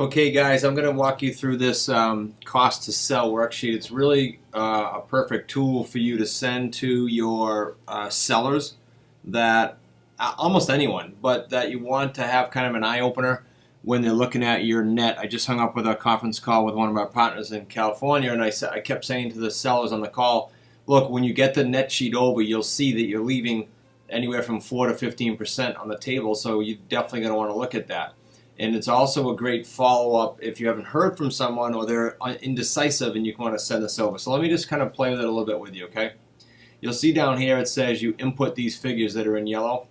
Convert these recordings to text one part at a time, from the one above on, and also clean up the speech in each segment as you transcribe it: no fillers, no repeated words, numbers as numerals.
Okay, guys, I'm going to walk you through this cost to sell worksheet. It's really a perfect tool for you to send to your sellers that almost anyone, but that you want to have kind of an eye opener when they're looking at your net. I just hung up with a conference call with one of our partners in California, and I kept saying to the sellers on the call, look, when you get the net sheet over, you'll see that you're leaving anywhere from 4 to 15% on the table, so you're definitely going to want to look at that. And it's also a great follow-up if you haven't heard from someone or they're indecisive and you want to send this over. So let me just kind of play with it a little bit with you, okay? You'll see down here it says you input these figures that are in yellow.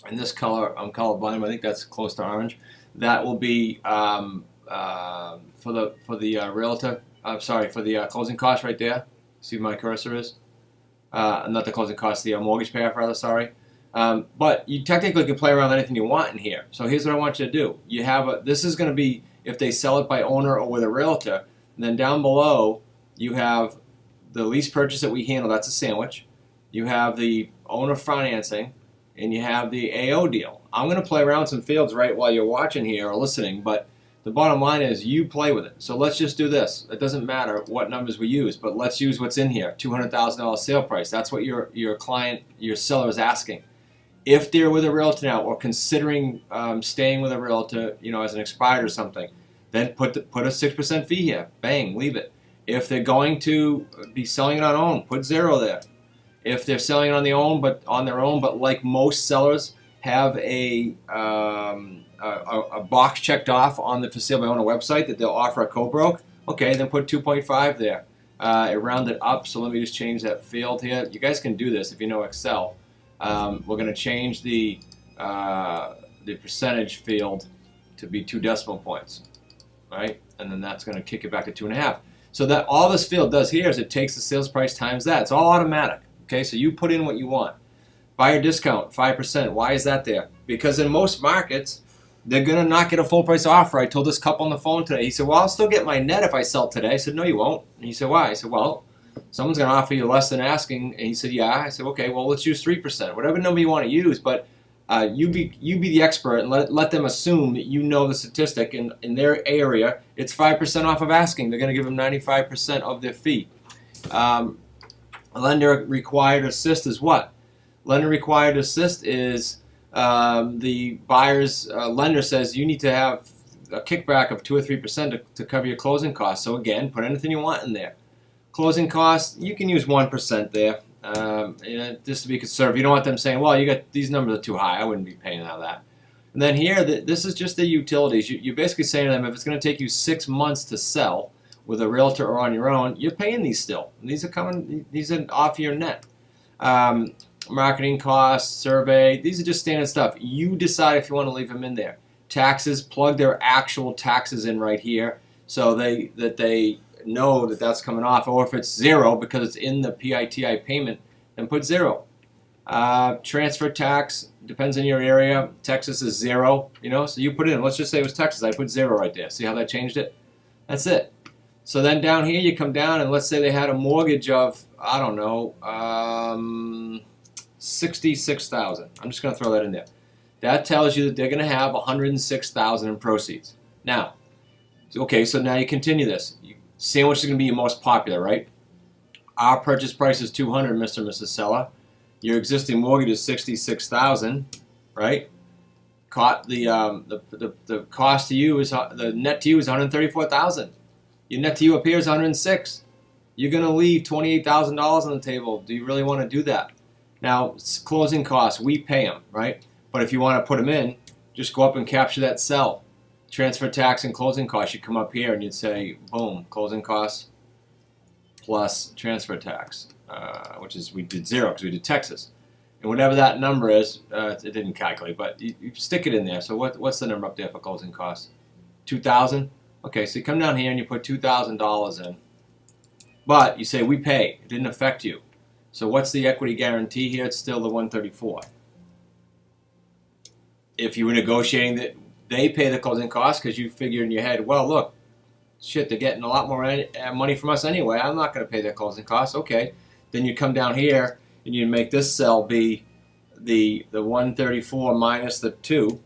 And this color, I'm colorblind, I think that's close to orange. That will be for the realtor. I'm sorry, for the closing cost right there. See where my cursor is? Not the closing cost, the mortgage payoff rather, sorry. But you technically can play around with anything you want in here. So here's what I want you to do. You have this is going to be if they sell it by owner or with a realtor. And then down below you have the lease purchase that we handle. That's a sandwich. You have the owner financing, and you have the AO deal. I'm going to play around some fields right while you're watching here or listening, but the bottom line is you play with it. So let's just do this. It doesn't matter what numbers we use, but let's use what's in here. $200,000 sale price. That's what your client, your seller is asking. If they're with a realtor now or considering staying with a realtor, as an expired or something, then put a 6% fee here. Bang, leave it. If they're going to be selling it on own, put 0 there. If they're selling it on their own, but like most sellers have a box checked off on the for sale by owner website that they'll offer a co-broke, okay, then put 2.5 there. It rounded up, so let me just change that field here. You guys can do this if you know Excel. We're going to change the percentage field to be 2 decimal points, right? And then that's going to kick it back to 2.5. So that all this field does here is it takes the sales price times that. It's all automatic. Okay, so you put in what you want. Buyer discount 5%. Why is that there? Because in most markets, they're going to not get a full price offer. I told this couple on the phone today. He said, "Well, I'll still get my net if I sell today." I said, "No, you won't." And he said, "Why?" I said, "Well, someone's going to offer you less than asking." And he said, "Yeah." I said, "Okay, well, let's use 3%, whatever number you want to use, but you be the expert and let them assume that you know the statistic. In their area, it's 5% off of asking. They're going to give them 95% of their fee." Lender required assist is what? Lender required assist is the buyer's lender says you need to have a kickback of 2 or 3% to cover your closing costs. So again, put anything you want in there. Closing costs, you can use 1% there, just to be conservative. You don't want them saying, "Well, you got these numbers are too high. I wouldn't be paying out of that." And then here, this is just the utilities. You're basically saying to them, if it's going to take you 6 months to sell with a realtor or on your own, you're paying these still. These are off your net. Marketing costs, survey, these are just standard stuff. You decide if you want to leave them in there. Taxes, plug their actual taxes in right here so they know that that's coming off. Or if it's 0 because it's in the PITI payment, then put 0. Transfer tax, depends on your area. Texas is 0, so you put it in. Let's just say it was Texas. I put 0 right there. See how that changed it? That's it. So then down here you come down and let's say they had a mortgage of, I don't know, $66,000. I'm just going to throw that in there. That tells you that they're going to have $106,000 in proceeds. Now, okay, so now you continue this. Sandwich is going to be your most popular, right? Our purchase price is $200, Mr. and Mrs. Seller. Your existing mortgage is $66,000, right? The cost to you is the net to you is $134,000. Your net to you up here is $106,000. You're going to leave $28,000 on the table. Do you really want to do that? Now, closing costs, we pay them, right? But if you want to put them in, just go up and capture that cell. Transfer tax and closing costs, you come up here and you'd say, boom, closing costs plus transfer tax, which is, we did 0 because we did Texas. And whatever that number is, it didn't calculate, but you stick it in there. So what's the number up there for closing costs? $2,000? Okay, so you come down here and you put $2,000 in. But you say, we pay. It didn't affect you. So what's the equity guarantee here? It's still the $134,000. If you were negotiating that they pay the closing costs because you figure in your head, well, look, shit, they're getting a lot more money from us anyway. I'm not going to pay their closing costs. Okay. Then you come down here and you make this cell be the $134,000 minus the 2.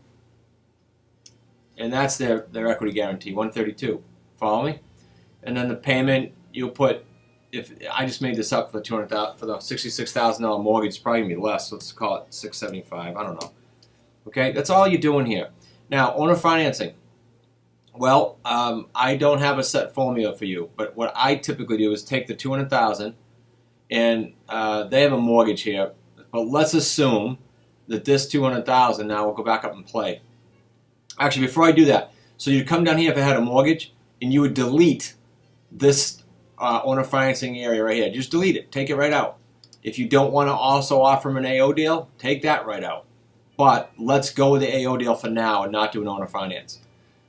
and that's their equity guarantee, 132. Follow me? And then the payment you'll put. If I just made this up for the $200,000 for the $66,000 mortgage, it's probably gonna be less. Let's call it $675. I don't know. Okay, that's all you're doing here. Now, owner financing. Well, I don't have a set formula for you, but what I typically do is take the $200,000, and they have a mortgage here. But let's assume that this $200,000 now will go back up and play. Actually, before I do that, so you'd come down here if it had a mortgage, and you would delete this owner financing area right here. Just delete it. Take it right out. If you don't want to also offer them an AO deal, take that right out. But let's go with the AO deal for now and not do an owner finance.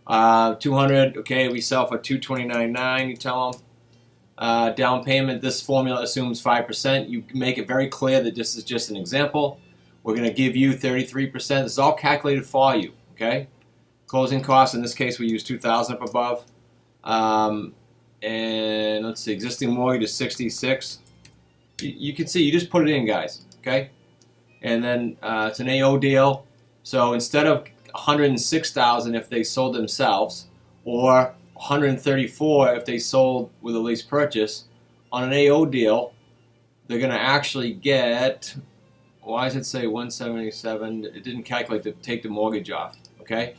200, okay, we sell for $229.9. You tell them. Down payment, this formula assumes 5%. You make it very clear that this is just an example. We're going to give you 33%. This is all calculated for you, okay? Closing costs, in this case, we use $2,000 up above. And let's see, existing mortgage is 66. You can see, you just put it in, guys, okay? And then it's an AO deal. So instead of $106,000 if they sold themselves, or $134,000 if they sold with a lease purchase, on an AO deal, they're going to actually get, why does it say 177? It didn't calculate to take the mortgage off, okay?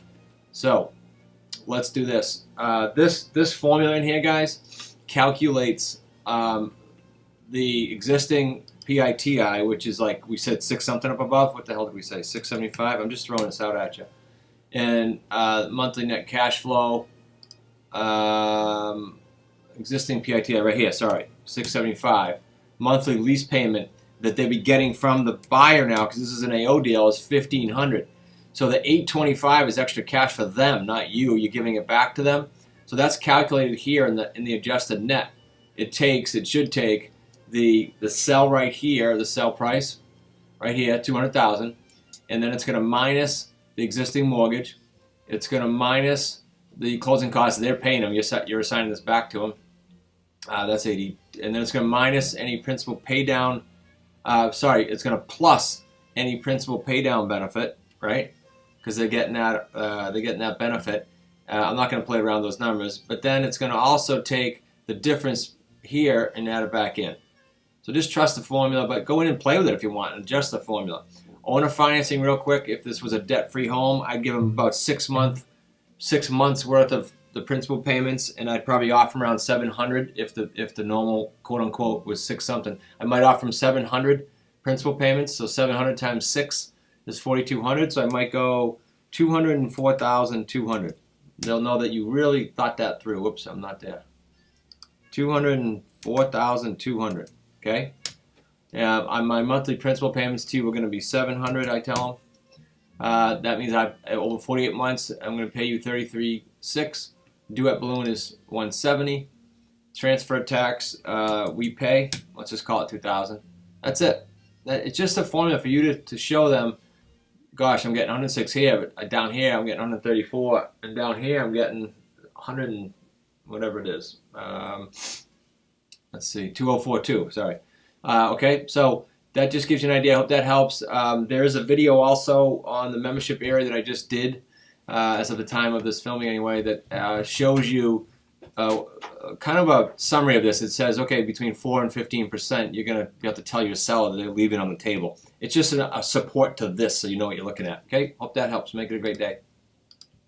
So let's do this. This formula in here, guys, calculates the existing PITI, which is like we said 6 something up above. What the hell did we say? 675. I'm just throwing this out at you. And monthly net cash flow, existing PITI right here. Sorry, 675. Monthly lease payment that they'd be getting from the buyer now, because this is an AO deal, is $1,500. So the $825 is extra cash for them, not you. You're giving it back to them. So that's calculated here in the adjusted net. It should take the sell right here, the sell price right here, $200,000, and then it's going to minus the existing mortgage. It's going to minus the closing costs they're paying them. You're assigning this back to them. That's 80, and then it's going to minus any principal pay down. It's going to plus any principal pay down benefit, right? Because they're getting that benefit. I'm not going to play around those numbers, but then it's going to also take the difference here and add it back in. So just trust the formula, but go in and play with it if you want and adjust the formula. Owner financing, real quick. If this was a debt-free home, I'd give them about 6 months worth of the principal payments, and I'd probably offer them around $700 if the normal quote unquote was 6 something. I might offer them $700 principal payments, so 700 times 6 is $4,200. So I might go $204,200. They'll know that you really thought that through. Whoops, I'm not there. $204,200. Okay. On my monthly principal payments to you, we're going to be $700. I tell them. That means over 48 months, I'm going to pay you $33,600. Due at balloon is $170. Transfer tax we pay. Let's just call it $2,000. That's it. It's just a formula for you to show them. Gosh, I'm getting 106 here, but down here I'm getting 134, and down here I'm getting 100 and whatever it is. Let's see, 2042. Sorry. Okay, so that just gives you an idea. I hope that helps. There is a video also on the membership area that I just did, as of the time of this filming anyway, that shows you kind of a summary of this. It says, okay, between 4 and 15%, you have to tell your seller that they're leaving it on the table. It's just a support to this, so you know what you're looking at. Okay, hope that helps. Make it a great day.